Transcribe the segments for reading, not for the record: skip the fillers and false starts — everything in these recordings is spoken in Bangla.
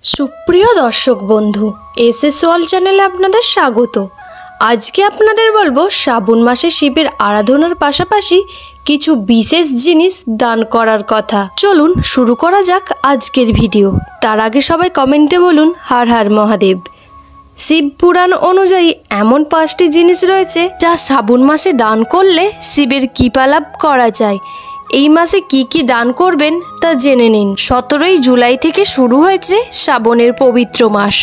সুপ্রিয় দর্শক বন্ধু, এসএস ওয়ার্ল্ড চ্যানেলে আপনাদের স্বাগত। আজকে আপনাদের বলবো শ্রাবণ মাসে শিবের আরাধনার পাশাপাশি কিছু বিশেষ জিনিস দান করার কথা। চলুন শুরু করা যাক আজকের ভিডিও। তার আগে সবাই কমেন্টে বলুন হর হর মহাদেব। শিব পুরাণ অনুযায়ী এমন 5টি জিনিস রয়েছে যা শ্রাবণ মাসে দান করলে শিবের কৃপা লাভ করা যায়। এই মাসে কি কি দান করবেন তা জেনে নিন। 17ই জুলাই থেকে শুরু হয়েছে শ্রাবণের পবিত্র মাস।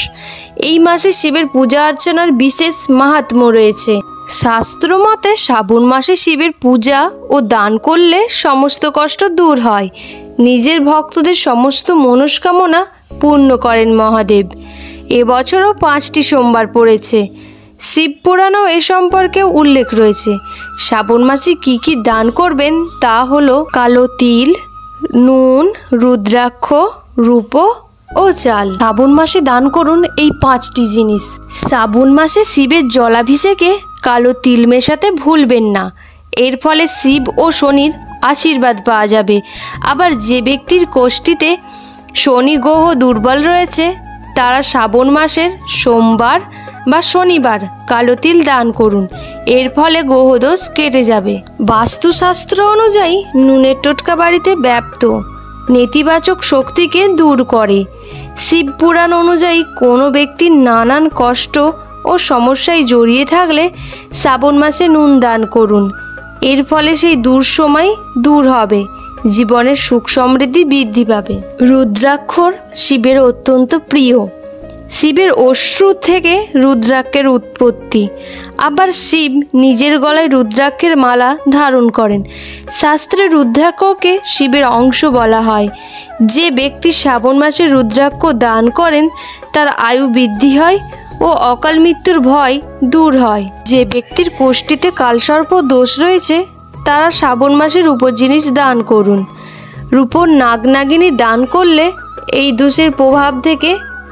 এই মাসে শিবের পূজা অর্চনার বিশেষ মাহাত্ম্য রয়েছে। শাস্ত্র মতে শ্রাবণ মাসে শিবের পূজা ও দান করলে সমস্ত কষ্ট দূর হয়, নিজের ভক্তদের সমস্ত মনস্কামনা পূর্ণ করেন মহাদেব। এবছরও 5টি সোমবার পড়েছে। শিব পুরাণেও এ সম্পর্কে উল্লেখ রয়েছে। শ্রাবণ মাসে কি কি দান করবেন তা হলো কালো তিল, নুন, রুদ্রাক্ষ, রূপো ও চাল। শ্রাবণ মাসে দান করুন এই 5টি জিনিস। শ্রাবণ মাসে শিবের জলাভিষেকে কালো তিল মেশাতে ভুলবেন না। এর ফলে শিব ও শনির আশীর্বাদ পাওয়া যাবে। আবার যে ব্যক্তির কোষ্ঠীতে শনি গ্রহ দুর্বল রয়েছে তারা শ্রাবণ মাসের সোমবার বা শনিবার কালো তিল দান করুন। এর ফলে গ্রহদোষ কেটে যাবে। বাস্তুশাস্ত্র অনুযায়ী নুনের টোটকা বাড়িতে ব্যাপ্ত নেতিবাচক শক্তিকে দূর করে। শিব পুরাণ অনুযায়ী কোনো ব্যক্তির নানান কষ্ট ও সমস্যায় জড়িয়ে থাকলে শ্রাবণ মাসে নুন দান করুন। এর ফলে সেই দুঃসময় দূর হবে, জীবনের সুখ সমৃদ্ধি বৃদ্ধি পাবে। রুদ্রাক্ষর শিবের অত্যন্ত প্রিয়। শিবের অশ্রু থেকে রুদ্রাক্ষের উৎপত্তি। আবার শিব নিজের গলায় রুদ্রাক্ষের মালা ধারণ করেন। শাস্ত্রে রুদ্রাক্ষকে শিবের অংশ বলা হয়। যে ব্যক্তি শ্রাবণ মাসে রুদ্রাক্ষ দান করেন তার আয়ু বৃদ্ধি হয় ও অকাল মৃত্যুর ভয় দূর হয়। যে ব্যক্তির কোষ্ঠীতে কালসর্প দোষ রয়েছে তারা শ্রাবণ মাসে রূপোর জিনিস দান করুন। রূপোর নাগনাগিনী দান করলে এই দোষের প্রভাব থেকে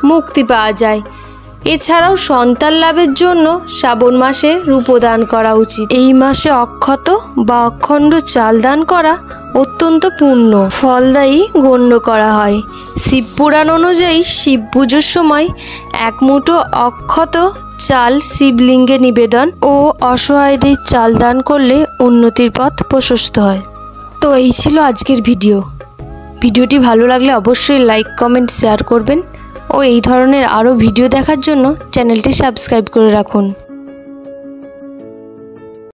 মুক্তি পাওয়া যায়। এছাড়াও সন্তান লাভের জন্য শ্রাবণ মাসে রূপো দান করা উচিত। এই মাসে অক্ষত বা অখণ্ড চাল দান করা অত্যন্ত পুণ্য ফলদায়ী গণ্য করা হয়। শিব পুরাণ অনুযায়ী শিব পুজোর সময় 1 মুঠো অক্ষত চাল শিবলিঙ্গে নিবেদন ও অসহায়দের চাল দান করলে উন্নতির পথ প্রশস্ত হয়। তো এই ছিল আজকের ভিডিওটি ভালো লাগলে অবশ্যই লাইক, কমেন্ট, শেয়ার করবেন ও এই ধরনের আরও ভিডিও দেখার জন্য চ্যানেলটি সাবস্ক্রাইব করে রাখুন।